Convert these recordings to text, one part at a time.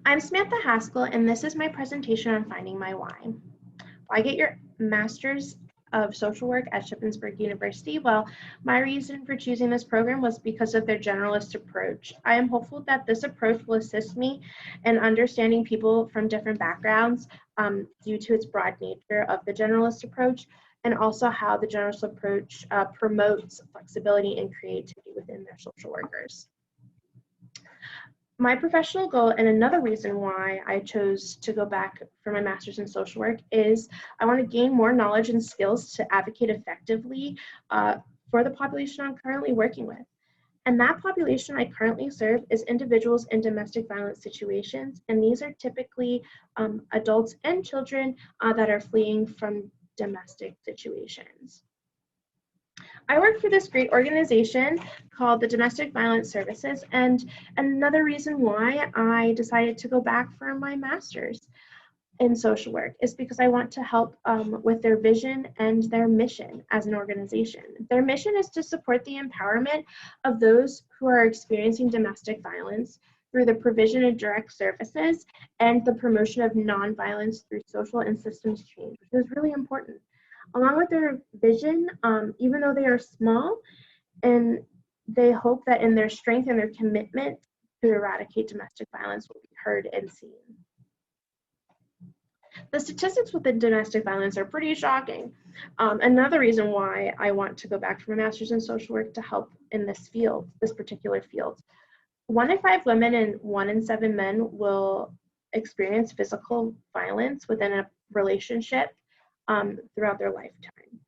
I'm Samantha Haskell, and this is my presentation on finding my why. Why get your master's of social work at Shippensburg University? Well, my reason for choosing this program was because of their generalist approach. I am hopeful that this approach will assist me in understanding people from different backgrounds due to its broad nature of the generalist approach, and also how the generalist approach promotes flexibility and creativity within their social workers. My professional goal, and another reason why I chose to go back for my master's in social work, is I want to gain more knowledge and skills to advocate effectively for the population I'm currently working with. And that population I currently serve is individuals in domestic violence situations, and these are typically adults and children that are fleeing from domestic situations. I work for this great organization called the Domestic Violence Services, and another reason why I decided to go back for my master's in social work is because I want to help with their vision and their mission as an organization. Their mission is to support the empowerment of those who are experiencing domestic violence through the provision of direct services and the promotion of nonviolence through social and systems change, which is really important. Along with their vision, even though they are small, and they hope that in their strength and their commitment to eradicate domestic violence will be heard and seen. The statistics within domestic violence are pretty shocking. Another reason why I want to go back for my master's in social work to help in this field, this particular field. 1 in 5 women and 1 in 7 men will experience physical violence within a relationship throughout their lifetime.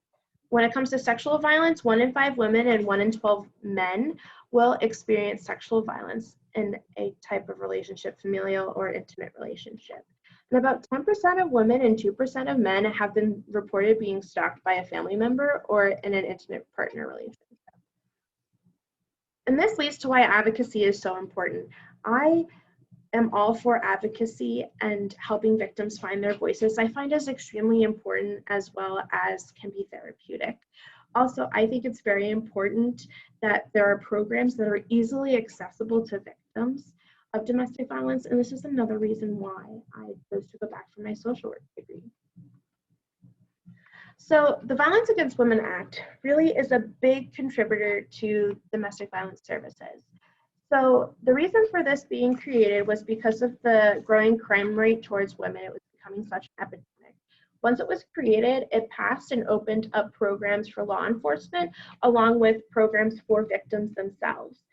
When it comes to sexual violence, 1 in 5 women and 1 in 12 men will experience sexual violence in a type of relationship, familial or intimate relationship. And about 10% of women and 2% of men have been reported being stalked by a family member or in an intimate partner relationship. And this leads to why advocacy is so important. I am all for advocacy and helping victims find their voices. I find is extremely important as well as can be therapeutic. Also, I think it's very important that there are programs that are easily accessible to victims of domestic violence, and this is another reason why I chose to go back for my social work degree. So the Violence Against Women Act really is a big contributor to domestic violence services. So the reason for this being created was because of the growing crime rate towards women. It was becoming such an epidemic. Once it was created, it passed and opened up programs for law enforcement, along with programs for victims themselves.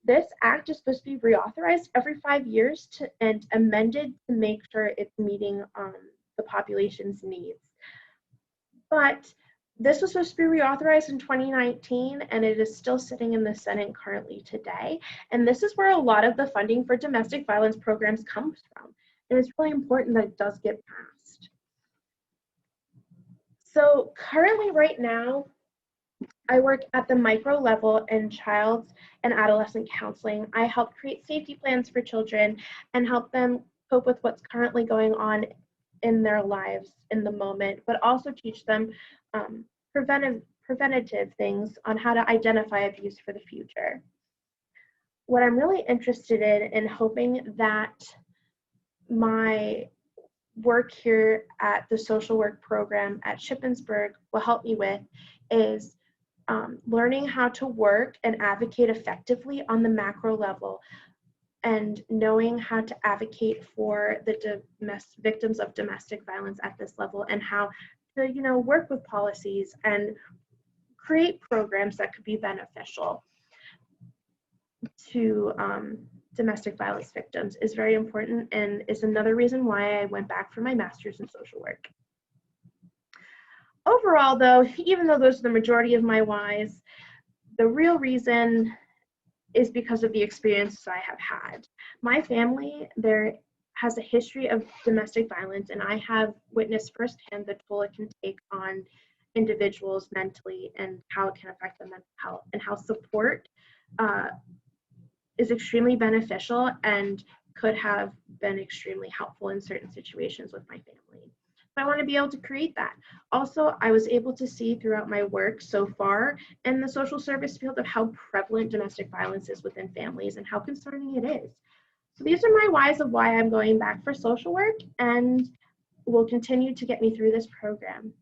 This act is supposed to be reauthorized every 5 years and amended to make sure it's meeting the population's needs. But this was supposed to be reauthorized in 2019, and it is still sitting in the Senate currently today. And this is where a lot of the funding for domestic violence programs comes from. And it's really important that it does get passed. So currently right now, I work at the micro level in child and adolescent counseling. I help create safety plans for children and help them cope with what's currently going on in their lives in the moment, but also teach them preventative things on how to identify abuse for the future. What I'm really interested in and hoping that my work here at the social work program at Shippensburg will help me with is learning how to work and advocate effectively on the macro level, and knowing how to advocate for the victims of domestic violence at this level, and how to work with policies and create programs that could be beneficial to domestic violence victims is very important, and is another reason why I went back for my master's in social work. Overall, though, even though those are the majority of my whys, the real reason is because of the experiences I have had. My family, there has a history of domestic violence, and I have witnessed firsthand the toll it can take on individuals mentally and how it can affect their mental health, and how support is extremely beneficial and could have been extremely helpful in certain situations with my family. I want to be able to create that. Also, I was able to see throughout my work so far in the social service field of how prevalent domestic violence is within families and how concerning it is. So these are my whys of why I'm going back for social work and will continue to get me through this program.